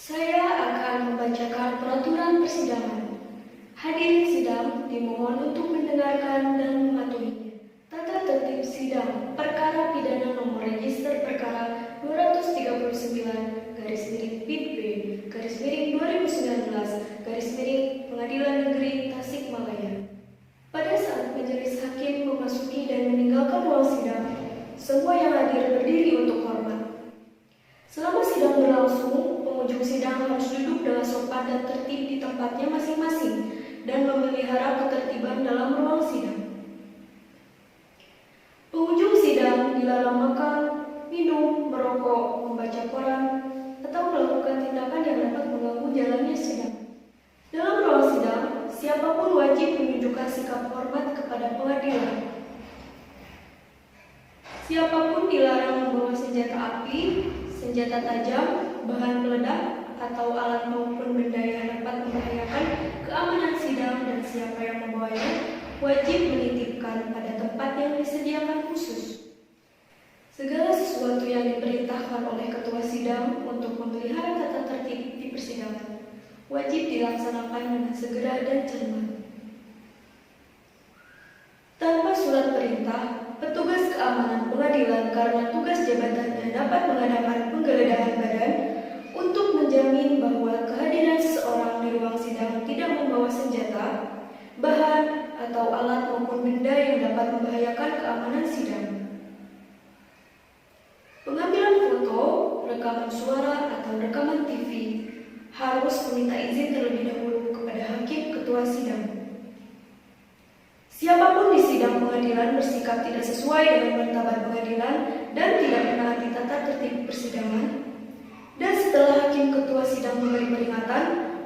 Saya akan membacakan peraturan persidangan. Hadirin sidang dimohon untuk mendengarkan dan mematuhinya. Tata tertib sidang perkara pidana nomor register perkara 239 garis miring PIT B garis miring 2019 garis miring Pengadilan Negeri Tasikmalaya. Pada saat majelis hakim memasuki dan meninggalkan ruang sidang, semua yang hadir berdiri untuk hormat. Selama sidang berlangsung, pengunjung sidang harus duduk dengan sopan dan tertib di tempatnya masing-masing dan memelihara ketertiban dalam ruang sidang. Pengunjung sidang dilarang makan, minum, merokok, membaca koran, atau melakukan tindakan yang dapat mengganggu jalannya sidang. Dalam ruang sidang, siapapun wajib menunjukkan sikap hormat kepada pengadilan. Siapapun dilarang membawa senjata api, senjata tajam, bahan peledak, atau alat maupun benda yang dapat membahayakan keamanan sidang, dan siapa yang membawanya wajib menitipkan pada tempat yang disediakan khusus. Segala sesuatu yang diperintahkan oleh ketua sidang untuk memelihara tata tertib di persidangan wajib dilaksanakan dengan segera dan cermat. Tanpa surat perintah, petugas keamanan pengadilan karena tugas jabatannya dapat mengadakan penggeledahan badan untuk menjamin bahwa kehadiran seseorang di ruang sidang tidak membawa senjata, bahan, atau alat maupun benda yang dapat membahayakan keamanan sidang. Pengambilan foto, rekaman suara, atau rekaman TV harus meminta izin terlebih dahulu kepada hakim ketua sidang. Siapapun di sidang pengadilan bersikap tidak sesuai dengan martabat pengadilan dan tidak menaati tata tertib persidangan, dan setelah hakim ketua sidang memberi peringatan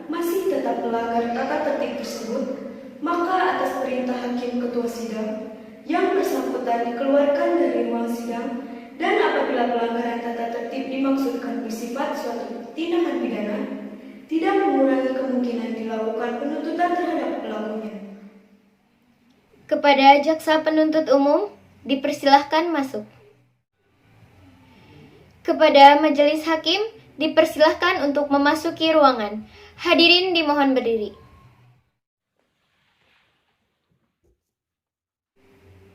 masih tetap melanggar tata tertib tersebut, maka atas perintah hakim ketua sidang yang bersangkutan dikeluarkan dari ruang sidang, dan apabila pelanggaran tata tertib dimaksudkan bersifat suatu tindakan pidana, tidak mengurangi kemungkinan dilakukan penuntutan terhadap pelakunya. Kepada jaksa penuntut umum, dipersilahkan masuk. Kepada majelis hakim, dipersilahkan untuk memasuki ruangan. Hadirin dimohon berdiri.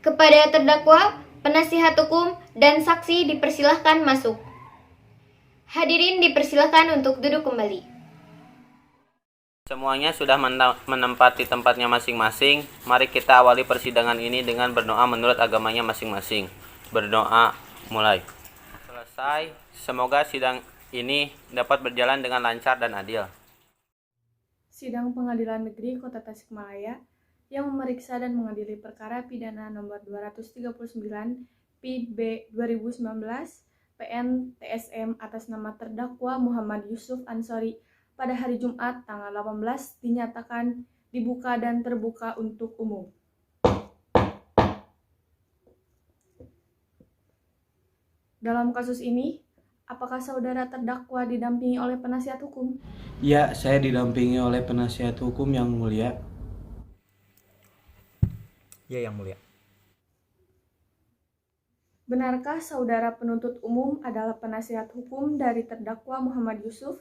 Kepada terdakwa, penasihat hukum, dan saksi dipersilahkan masuk. Hadirin dipersilahkan untuk duduk kembali. Semuanya sudah menempati tempatnya masing-masing. Mari kita awali persidangan ini dengan berdoa menurut agamanya masing-masing. Berdoa mulai. Selesai, semoga sidang ini dapat berjalan dengan lancar dan adil. Sidang Pengadilan Negeri Kota Tasikmalaya yang memeriksa dan mengadili perkara pidana nomor 239 PID B 2019 PN TSM atas nama terdakwa Muhammad Yusuf Ansori pada hari Jumat tanggal 18 dinyatakan dibuka dan terbuka untuk umum. Dalam kasus ini, apakah saudara terdakwa didampingi oleh penasihat hukum? Ya, saya didampingi oleh penasihat hukum yang mulia. Ya, yang mulia. Benarkah saudara penuntut umum adalah penasihat hukum dari terdakwa Muhammad Yusuf?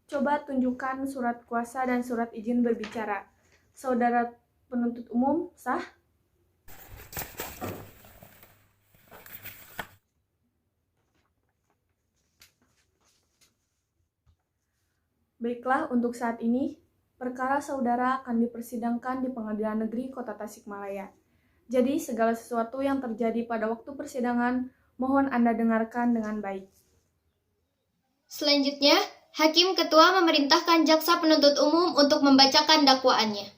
Coba tunjukkan surat kuasa dan surat izin berbicara. Saudara penuntut umum sah? Baiklah, untuk saat ini, perkara saudara akan dipersidangkan di Pengadilan Negeri Kota Tasikmalaya. Jadi, segala sesuatu yang terjadi pada waktu persidangan, mohon Anda dengarkan dengan baik. Selanjutnya, Hakim Ketua memerintahkan jaksa penuntut umum untuk membacakan dakwaannya.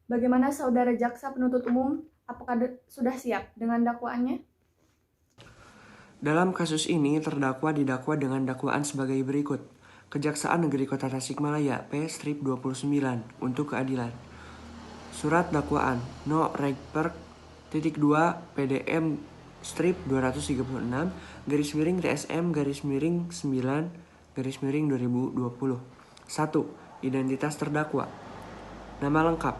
Bagaimana saudara jaksa penuntut umum? Apakah sudah siap dengan dakwaannya? Dalam kasus ini, terdakwa didakwa dengan dakwaan sebagai berikut. Kejaksaan Negeri Kota Tasikmalaya, P-29, untuk keadilan. Surat dakwaan, No Reg-Per .2 PDM strip 236, garis miring TSM, garis miring 9, garis miring 2020. 1. Identitas terdakwa. Nama lengkap: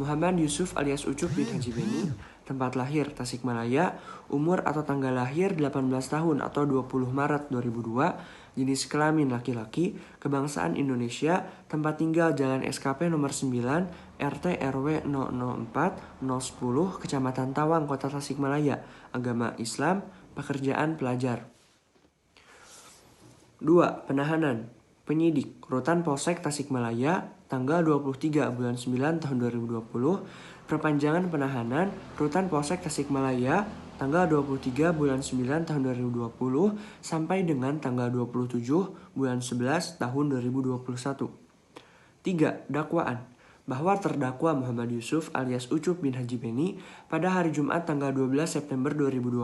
Muhammad Yusuf alias Ucup bin Haji Beni. Tempat lahir Tasikmalaya. Umur atau tanggal lahir 18 tahun atau 20 Maret 2002. jenis kelamin laki-laki, kebangsaan Indonesia, tempat tinggal Jalan SKP nomor 9, RT RW 004 010, Kecamatan Tawang, Kota Tasikmalaya, agama Islam, pekerjaan pelajar. 2. Penahanan. Penyidik, Rutan Polsek Tasikmalaya, tanggal 23 bulan 9 tahun 2020, perpanjangan penahanan Rutan Polsek Tasikmalaya, tanggal 23 bulan 9 tahun 2020 sampai dengan tanggal 27 bulan 11 tahun 2021. 3. Dakwaan. Bahwa terdakwa Muhammad Yusuf alias Ucup bin Haji Beni pada hari Jumat tanggal 12 September 2020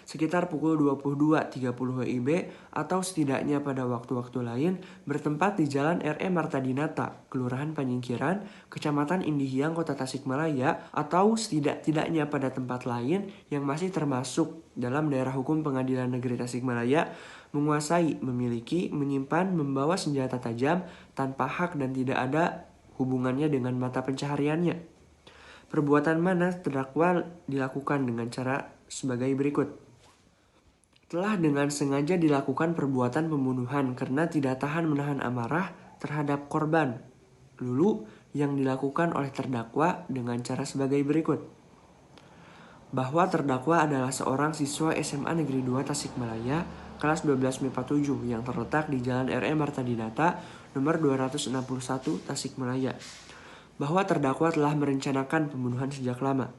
sekitar pukul 22.30 WIB atau setidaknya pada waktu-waktu lain bertempat di Jalan R.E. Martadinata, Kelurahan Panyingkiran, Kecamatan Indihiyang, Kota Tasikmalaya, atau setidak-tidaknya pada tempat lain yang masih termasuk dalam daerah hukum Pengadilan Negeri Tasikmalaya, menguasai, memiliki, menyimpan, membawa senjata tajam tanpa hak dan tidak ada hubungannya dengan mata pencahariannya. Perbuatan mana terdakwa dilakukan dengan cara sebagai berikut. Telah dengan sengaja dilakukan perbuatan pembunuhan karena tidak tahan menahan amarah terhadap korban Lulu yang dilakukan oleh terdakwa dengan cara sebagai berikut. Bahwa terdakwa adalah seorang siswa SMA Negeri 2 Tasikmalaya kelas 12 MIPA 7 yang terletak di Jalan R.E. Martadinata nomor 261 Tasikmalaya. Bahwa terdakwa telah merencanakan pembunuhan sejak lama.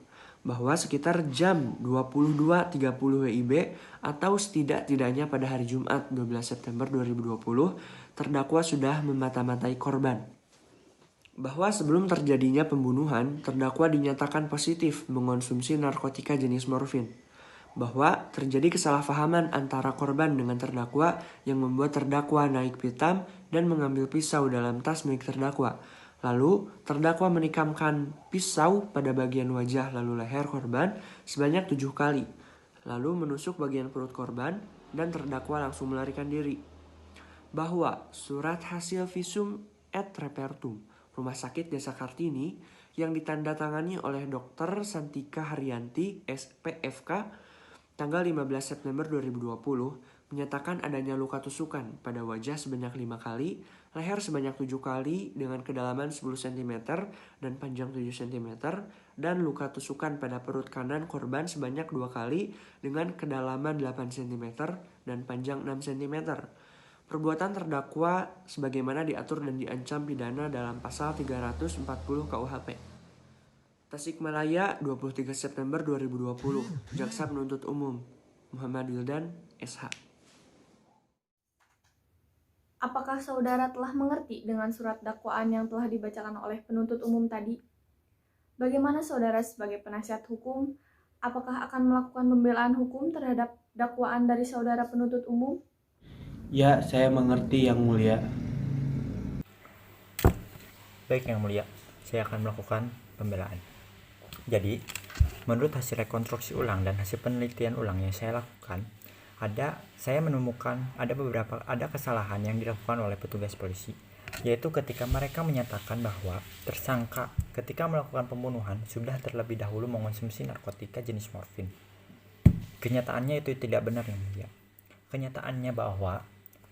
Bahwa sekitar jam 22.30 WIB atau setidak-tidaknya pada hari Jumat 12 September 2020, terdakwa sudah memata-matai korban. Bahwa sebelum terjadinya pembunuhan, terdakwa dinyatakan positif mengonsumsi narkotika jenis morfin. Bahwa terjadi kesalahpahaman antara korban dengan terdakwa yang membuat terdakwa naik pitam dan mengambil pisau dalam tas milik terdakwa. Lalu, terdakwa menikamkan pisau pada bagian wajah lalu leher korban sebanyak 7 kali. Lalu menusuk bagian perut korban dan terdakwa langsung melarikan diri. Bahwa surat hasil visum et repertum Rumah Sakit Desa Kartini yang ditandatangani oleh Dr. Santika Haryanti, SPFK, tanggal 15 September 2020 menyatakan adanya luka tusukan pada wajah sebanyak 5 kali, leher sebanyak 7 kali dengan kedalaman 10 cm dan panjang 7 cm, dan luka tusukan pada perut kanan korban sebanyak 2 kali dengan kedalaman 8 cm dan panjang 6 cm. Perbuatan terdakwa sebagaimana diatur dan diancam pidana dalam pasal 340 KUHP. Tasikmalaya, 23 September 2020. Jaksa Penuntut Umum Muhammad Wildan, SH. Apakah saudara telah mengerti dengan surat dakwaan yang telah dibacakan oleh penuntut umum tadi? Bagaimana saudara sebagai penasihat hukum? Apakah akan melakukan pembelaan hukum terhadap dakwaan dari saudara penuntut umum? Ya, saya mengerti Yang Mulia. Baik Yang Mulia, saya akan melakukan pembelaan. Jadi, menurut hasil rekonstruksi ulang dan hasil penelitian ulang yang saya lakukan, saya menemukan ada kesalahan yang dilakukan oleh petugas polisi, yaitu ketika mereka menyatakan bahwa tersangka ketika melakukan pembunuhan sudah terlebih dahulu mengonsumsi narkotika jenis morfin. Kenyataannya itu tidak benar Yang Mulia. Kenyataannya bahwa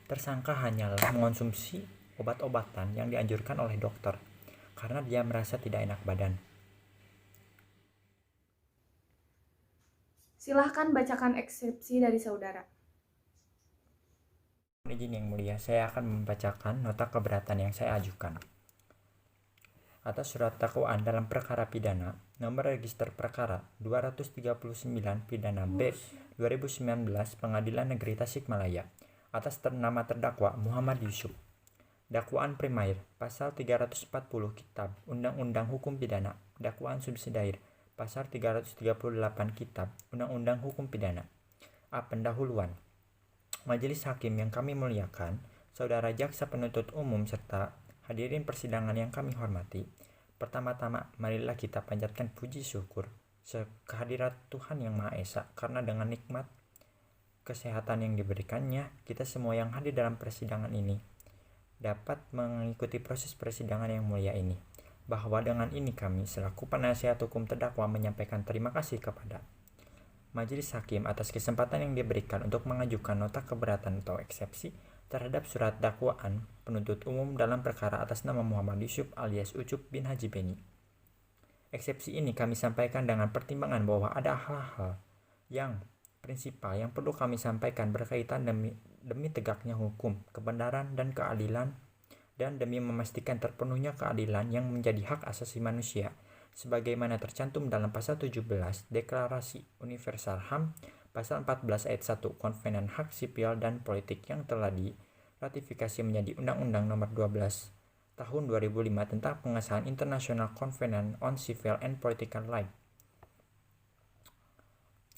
tersangka hanyalah mengonsumsi obat-obatan yang dianjurkan oleh dokter karena dia merasa tidak enak badan. Silahkan bacakan eksepsi dari saudara. Izin Yang Mulia, saya akan membacakan nota keberatan yang saya ajukan. Atas surat dakwaan dalam perkara pidana nomor register perkara 239 pidana B 2019 Pengadilan Negeri Tasikmalaya atas nama terdakwa Muhammad Yusuf. Dakwaan primair pasal 340 Kitab Undang-Undang Hukum Pidana. Dakwaan subsidiar pasal 338 Kitab Undang-Undang Hukum Pidana. A. Pendahuluan. Majelis hakim yang kami muliakan, saudara jaksa penuntut umum serta hadirin persidangan yang kami hormati. Pertama-tama, marilah kita panjatkan puji syukur kehadirat Tuhan Yang Maha Esa, karena dengan nikmat kesehatan yang diberikannya, kita semua yang hadir dalam persidangan ini dapat mengikuti proses persidangan yang mulia ini. Bahwa dengan ini kami selaku penasihat hukum terdakwa menyampaikan terima kasih kepada Majelis Hakim atas kesempatan yang diberikan untuk mengajukan nota keberatan atau eksepsi terhadap surat dakwaan penuntut umum dalam perkara atas nama Muhammad Yusuf alias Ucup bin Haji Beni. Eksepsi ini kami sampaikan dengan pertimbangan bahwa ada hal-hal yang prinsipal yang perlu kami sampaikan berkaitan demi tegaknya hukum, kebenaran, dan keadilan, dan demi memastikan terpenuhnya keadilan yang menjadi hak asasi manusia sebagaimana tercantum dalam pasal 17 Deklarasi Universal HAM, pasal 14 ayat 1 Konvenen Hak Sipil dan Politik yang telah diratifikasi menjadi Undang-Undang Nomor 12 Tahun 2005 tentang pengesahan International Covenant on Civil and Political Rights.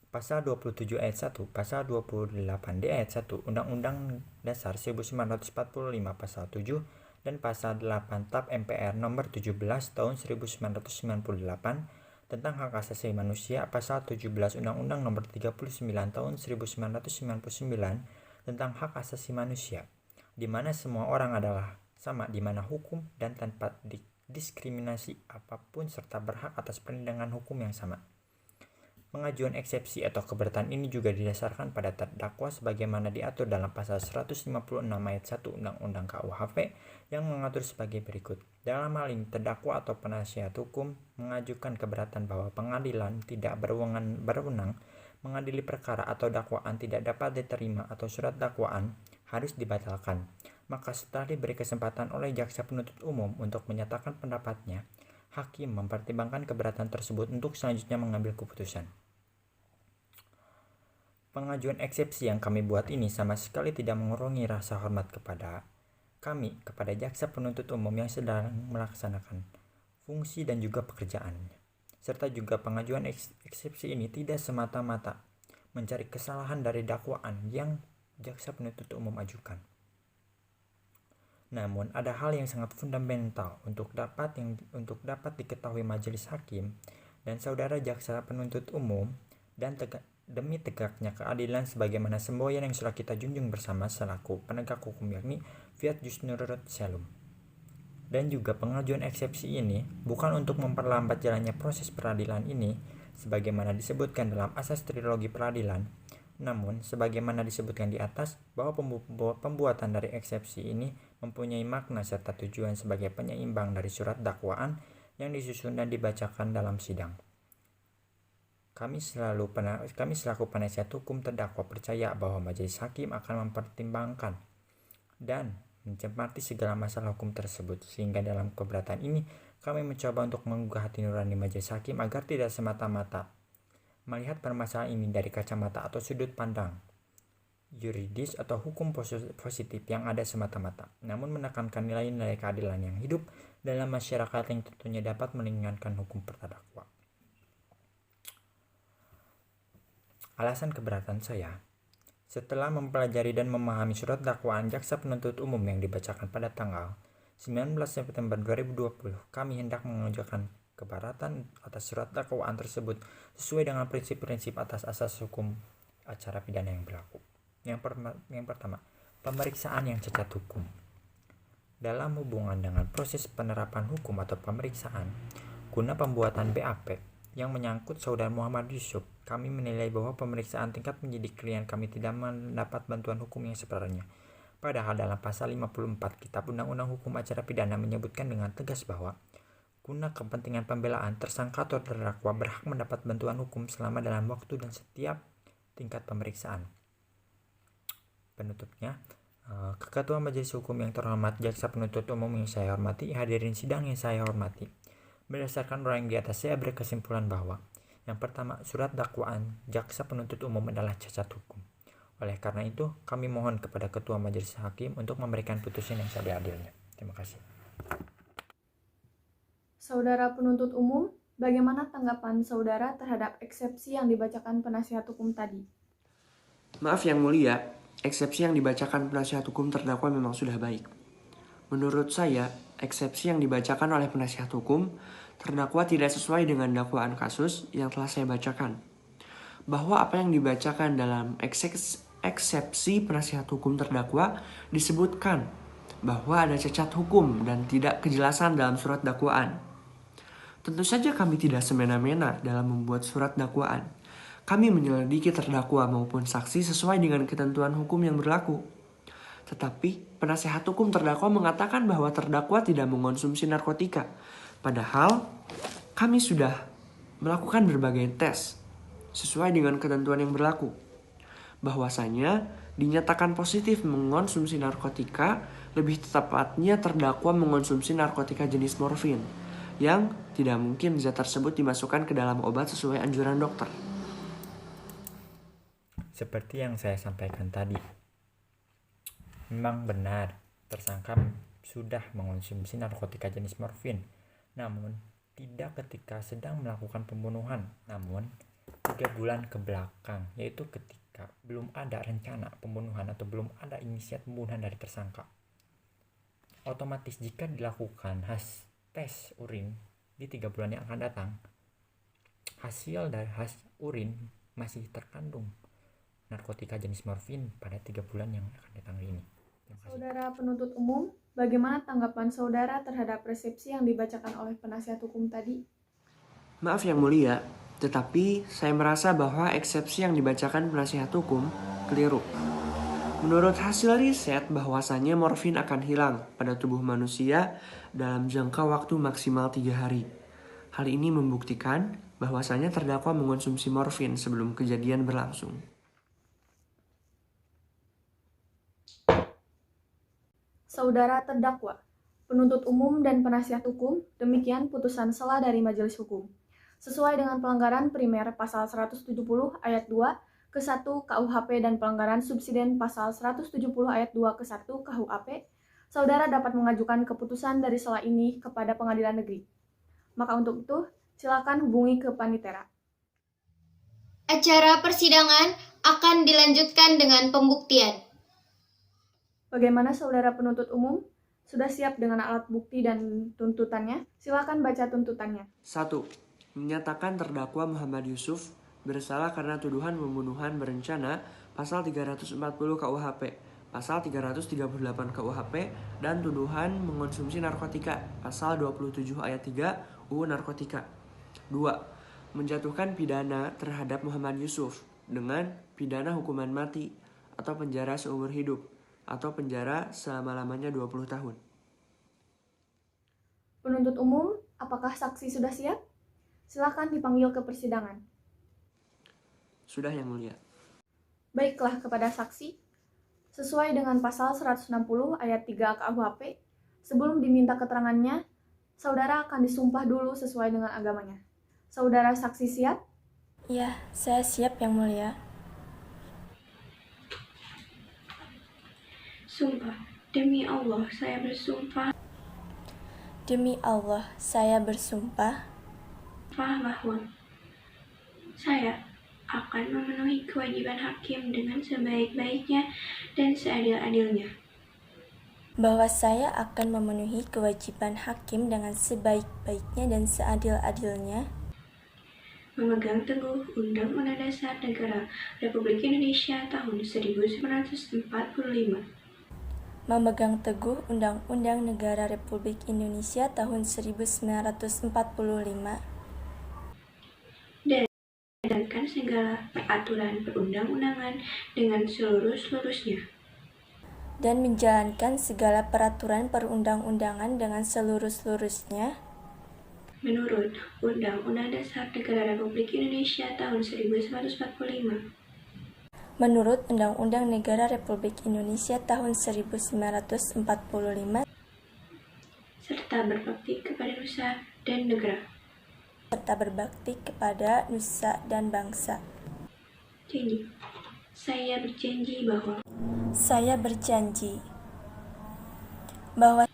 Pasal 27 ayat 1, pasal 28D ayat 1 Undang-Undang Dasar 1945 pasal 7 dan pasal 8 TAP MPR nomor 17 tahun 1998 tentang hak asasi manusia, pasal 17 Undang-Undang nomor 39 tahun 1999 tentang hak asasi manusia, di mana semua orang adalah sama di mana hukum dan tanpa diskriminasi apapun serta berhak atas perlindungan hukum yang sama. Pengajuan eksepsi atau keberatan ini juga didasarkan pada terdakwa sebagaimana diatur dalam pasal 156 ayat 1 Undang-Undang KUHP yang mengatur sebagai berikut. Dalam hal ini, terdakwa atau penasihat hukum mengajukan keberatan bahwa pengadilan tidak berwenang mengadili perkara atau dakwaan tidak dapat diterima atau surat dakwaan harus dibatalkan. Maka setelah diberi kesempatan oleh jaksa penuntut umum untuk menyatakan pendapatnya, hakim mempertimbangkan keberatan tersebut untuk selanjutnya mengambil keputusan. Pengajuan eksepsi yang kami buat ini sama sekali tidak mengurangi rasa hormat kepada jaksa penuntut umum yang sedang melaksanakan fungsi dan juga pekerjaannya. Serta juga pengajuan eksepsi ini tidak semata-mata mencari kesalahan dari dakwaan yang jaksa penuntut umum ajukan. Namun ada hal yang sangat fundamental untuk dapat diketahui majelis hakim dan saudara jaksa penuntut umum dan demi tegaknya keadilan sebagaimana semboyan yang sudah kita junjung bersama selaku penegak hukum yakni Fiat Jusnurut Salum. Dan juga pengajuan eksepsi ini bukan untuk memperlambat jalannya proses peradilan ini sebagaimana disebutkan dalam asas trilogi peradilan, namun sebagaimana disebutkan di atas bahwa pembuatan dari eksepsi ini mempunyai makna serta tujuan sebagai penyeimbang dari surat dakwaan yang disusun dan dibacakan dalam sidang. Kami selaku penasihat hukum terdakwa percaya bahwa majelis hakim akan mempertimbangkan dan mencermati segala masalah hukum tersebut, sehingga dalam keberatan ini kami mencoba untuk menggugah hati nurani majelis hakim agar tidak semata-mata melihat permasalahan ini dari kacamata atau sudut pandang yuridis atau hukum positif yang ada semata-mata, namun menekankan nilai-nilai keadilan yang hidup dalam masyarakat yang tentunya dapat meringankan hukum terdakwa. Alasan keberatan saya, setelah mempelajari dan memahami surat dakwaan jaksa penuntut umum yang dibacakan pada tanggal 19 September 2020, kami hendak mengajukan keberatan atas surat dakwaan tersebut sesuai dengan prinsip-prinsip atas asas hukum acara pidana yang berlaku. Yang pertama, pemeriksaan yang cacat hukum. Dalam hubungan dengan proses penerapan hukum atau pemeriksaan, guna pembuatan BAP yang menyangkut saudara Muhammad Yusuf, kami menilai bahwa pemeriksaan tingkat penyidik klien kami tidak mendapat bantuan hukum yang sebenarnya. Padahal dalam pasal 54 Kitab Undang-Undang Hukum Acara Pidana menyebutkan dengan tegas bahwa guna kepentingan pembelaan, tersangka atau terdakwa berhak mendapat bantuan hukum selama dalam waktu dan setiap tingkat pemeriksaan. Penutupnya, Ketua Majelis Hukum yang terhormat, jaksa penuntut umum yang saya hormati, hadirin sidang yang saya hormati. Berdasarkan uraian yang di atas, saya berkesimpulan bahwa yang pertama, surat dakwaan jaksa penuntut umum adalah cacat hukum. Oleh karena itu, kami mohon kepada Ketua Majelis Hakim untuk memberikan putusan yang seadil-adilnya. Terima kasih. Saudara penuntut umum, bagaimana tanggapan saudara terhadap eksepsi yang dibacakan penasihat hukum tadi? Maaf Yang Mulia, eksepsi yang dibacakan penasihat hukum terdakwa memang sudah baik. Menurut saya, eksepsi yang dibacakan oleh penasihat hukum terdakwa tidak sesuai dengan dakwaan kasus yang telah saya bacakan. Bahwa apa yang dibacakan dalam eksepsi penasihat hukum terdakwa disebutkan bahwa ada cacat hukum dan tidak kejelasan dalam surat dakwaan. Tentu saja kami tidak semena-mena dalam membuat surat dakwaan. Kami menyelidiki terdakwa maupun saksi sesuai dengan ketentuan hukum yang berlaku. Tetapi penasehat hukum terdakwa mengatakan bahwa terdakwa tidak mengonsumsi narkotika. Padahal kami sudah melakukan berbagai tes sesuai dengan ketentuan yang berlaku. Bahwasanya dinyatakan positif mengonsumsi narkotika, lebih tepatnya terdakwa mengonsumsi narkotika jenis morfin yang tidak mungkin zat tersebut dimasukkan ke dalam obat sesuai anjuran dokter. Seperti yang saya sampaikan tadi, memang benar tersangka sudah mengonsumsi narkotika jenis morfin, namun tidak ketika sedang melakukan pembunuhan, namun 3 bulan ke belakang, yaitu ketika belum ada rencana pembunuhan atau belum ada inisiat pembunuhan dari tersangka. Otomatis jika dilakukan tes urin di 3 bulan yang akan datang, hasil dari urin masih terkandung narkotika jenis morfin pada 3 bulan yang akan datang ini. Saudara penuntut umum, bagaimana tanggapan saudara terhadap resepsi yang dibacakan oleh penasihat hukum tadi? Maaf yang mulia, tetapi saya merasa bahwa eksepsi yang dibacakan penasihat hukum keliru. Menurut hasil riset bahwasannya morfin akan hilang pada tubuh manusia dalam jangka waktu maksimal 3 hari. Hal ini membuktikan bahwasannya terdakwa mengonsumsi morfin sebelum kejadian berlangsung. Saudara terdakwa, penuntut umum dan penasihat hukum, demikian putusan sela dari majelis hukum. Sesuai dengan pelanggaran primer pasal 170 ayat 2 ke 1 KUHP dan pelanggaran subsiden pasal 170 ayat 2 ke 1 KUHP, saudara dapat mengajukan keputusan dari sela ini kepada pengadilan negeri. Maka untuk itu, silakan hubungi ke Panitera. Acara persidangan akan dilanjutkan dengan pembuktian. Bagaimana saudara penuntut umum? Sudah siap dengan alat bukti dan tuntutannya? Silakan baca tuntutannya. 1. Menyatakan terdakwa Muhammad Yusuf bersalah karena tuduhan pembunuhan berencana pasal 340 KUHP, pasal 338 KUHP, dan tuduhan mengonsumsi narkotika pasal 27 ayat 3 UU Narkotika. 2. Menjatuhkan pidana terhadap Muhammad Yusuf dengan pidana hukuman mati atau penjara seumur hidup atau penjara selama-lamanya 20 tahun. Penuntut umum, apakah saksi sudah siap? Silakan dipanggil ke persidangan. Sudah yang mulia. Baiklah kepada saksi, sesuai dengan pasal 160 ayat 3 KUHP, sebelum diminta keterangannya, saudara akan disumpah dulu sesuai dengan agamanya. Saudara saksi siap? Ya, saya siap yang mulia. Sumpah, demi Allah saya bersumpah. Demi Allah, saya bersumpah Bahwa saya akan memenuhi kewajiban hakim dengan sebaik-baiknya dan seadil-adilnya. bahwa saya akan memenuhi kewajiban hakim dengan sebaik-baiknya dan seadil-adilnya, Memegang teguh Undang-Undang Dasar Negara Republik Indonesia tahun 1945. memegang teguh Undang-Undang Negara Republik Indonesia tahun 1945, dan menjalankan segala peraturan perundang-undangan dengan seluruh-seluruhnya. dan menjalankan segala peraturan perundang-undangan dengan seluruh-seluruhnya, Menurut Undang-Undang Dasar Negara Republik Indonesia tahun 1945. menurut Undang-Undang Negara Republik Indonesia tahun 1945, serta berbakti kepada nusa dan negara. serta berbakti kepada nusa dan bangsa. Janji. Saya berjanji bahwa Saya berjanji bahwa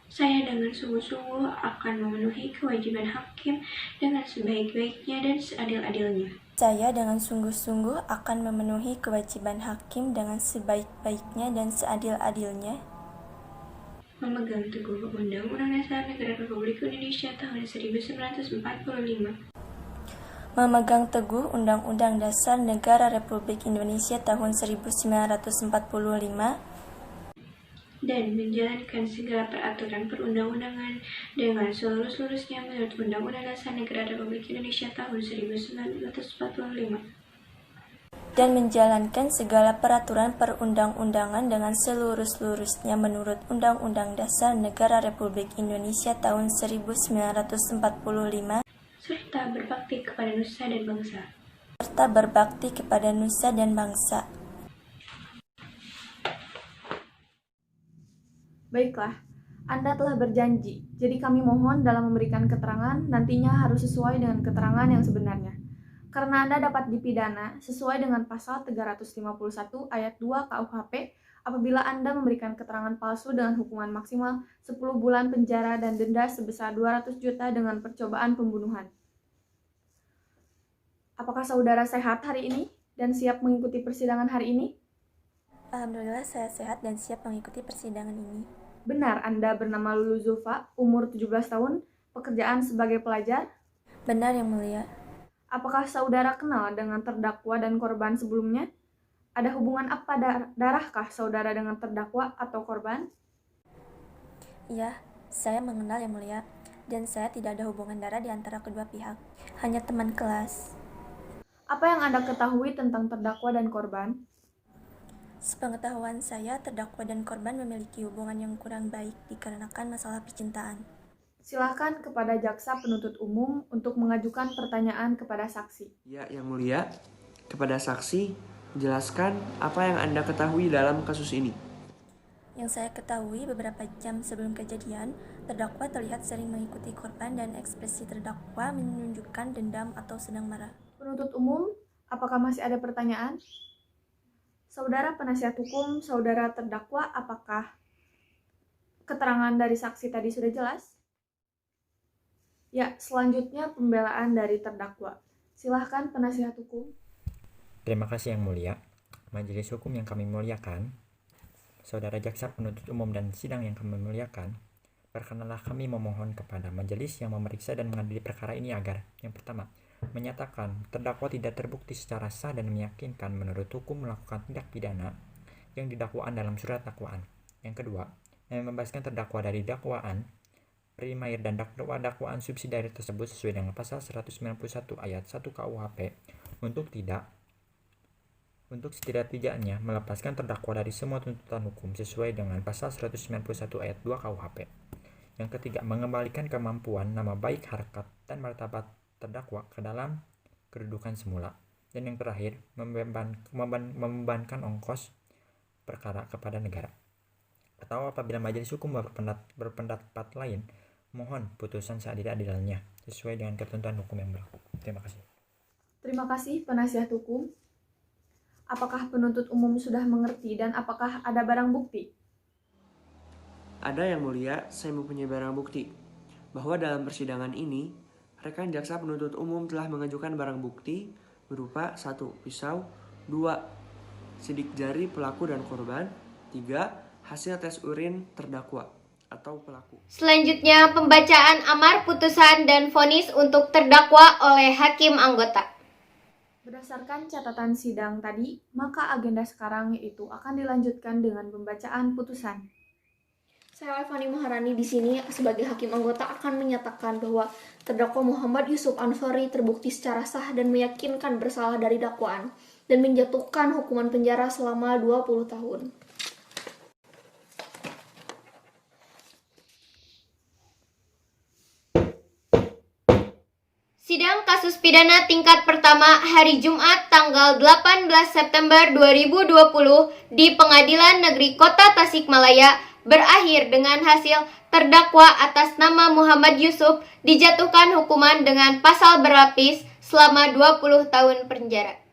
saya dengan sungguh-sungguh akan memenuhi kewajiban hakim dengan sebaik-baiknya dan seadil-adilnya. saya dengan sungguh-sungguh akan memenuhi kewajiban hakim dengan sebaik-baiknya dan seadil-adilnya, Memegang teguh Undang-Undang Dasar Negara Republik Indonesia tahun 1945. memegang teguh Undang-Undang Dasar Negara Republik Indonesia tahun 1945, dan menjalankan segala peraturan perundang-undangan dengan seluruh-seluruhnya menurut Undang-Undang Dasar Negara Republik Indonesia tahun 1945. dan menjalankan segala peraturan perundang-undangan dengan seluruh-seluruhnya menurut Undang-Undang Dasar Negara Republik Indonesia tahun 1945 serta berbakti kepada nusa dan bangsa. Baiklah, Anda telah berjanji, jadi kami mohon dalam memberikan keterangan nantinya harus sesuai dengan keterangan yang sebenarnya. Karena Anda dapat dipidana sesuai dengan pasal 351 ayat 2 KUHP apabila Anda memberikan keterangan palsu dengan hukuman maksimal 10 bulan penjara dan denda sebesar 200 juta dengan percobaan pembunuhan. Apakah saudara sehat hari ini dan siap mengikuti persidangan hari ini? Alhamdulillah saya sehat dan siap mengikuti persidangan ini. Benar, Anda bernama Lulu Zulfa, umur 17 tahun, pekerjaan sebagai pelajar? Benar, Yang Mulia. Apakah saudara kenal dengan terdakwa dan korban sebelumnya? Ada hubungan apa darahkah saudara dengan terdakwa atau korban? Iya, saya mengenal Yang Mulia, dan saya tidak ada hubungan darah di antara kedua pihak, hanya teman kelas. Apa yang Anda ketahui tentang terdakwa dan korban? Sepengetahuan saya, terdakwa dan korban memiliki hubungan yang kurang baik dikarenakan masalah percintaan. Silakan kepada jaksa penuntut umum untuk mengajukan pertanyaan kepada saksi. Ya, Yang Mulia, kepada saksi, jelaskan apa yang Anda ketahui dalam kasus ini. Yang saya ketahui beberapa jam sebelum kejadian, terdakwa terlihat sering mengikuti korban dan ekspresi terdakwa menunjukkan dendam atau sedang marah. Penuntut umum, apakah masih ada pertanyaan? Saudara penasihat hukum, saudara terdakwa, apakah keterangan dari saksi tadi sudah jelas? Ya, selanjutnya pembelaan dari terdakwa. Silahkan penasihat hukum. Terima kasih Yang Mulia. Majelis hukum yang kami muliakan, saudara jaksa penuntut umum dan sidang yang kami muliakan, perkenanlah kami memohon kepada majelis yang memeriksa dan mengadili perkara ini agar, yang pertama, menyatakan terdakwa tidak terbukti secara sah dan meyakinkan menurut hukum melakukan tindak pidana yang didakwaan dalam surat dakwaan. Yang kedua, membebaskan terdakwa dari dakwaan primair dan dakwaan subsidiar tersebut sesuai dengan pasal 191 ayat 1 KUHP untuk setidak-tidaknya melepaskan terdakwa dari semua tuntutan hukum sesuai dengan pasal 191 ayat 2 KUHP. Yang ketiga, mengembalikan kemampuan, nama baik, harkat, dan martabat terdakwa ke dalam kedudukan semula. Dan yang terakhir, membebankan ongkos perkara kepada negara. Atau apabila majelis hukum berpendapat lain, mohon putusan seadil-adilnya sesuai dengan ketentuan hukum yang berlaku. Terima kasih. Terima kasih penasihat hukum. Apakah penuntut umum sudah mengerti dan apakah ada barang bukti? Ada Yang Mulia, saya mempunyai barang bukti bahwa dalam persidangan ini, rekan jaksa penuntut umum telah mengajukan barang bukti berupa 1. Pisau, 2. Sidik jari pelaku dan korban, 3. Hasil tes urin terdakwa atau pelaku. Selanjutnya, pembacaan amar putusan dan vonis untuk terdakwa oleh hakim anggota. Berdasarkan catatan sidang tadi, maka agenda sekarang yaitu akan dilanjutkan dengan pembacaan putusan. Saya Fani Maharani di sini sebagai hakim anggota akan menyatakan bahwa terdakwa Muhammad Yusuf Ansori terbukti secara sah dan meyakinkan bersalah dari dakwaan dan menjatuhkan hukuman penjara selama 20 tahun. Sidang kasus pidana tingkat pertama hari Jumat tanggal 18 September 2020 di Pengadilan Negeri Kota Tasikmalaya berakhir dengan hasil terdakwa atas nama Muhammad Yusuf dijatuhkan hukuman dengan pasal berlapis selama 20 tahun penjara.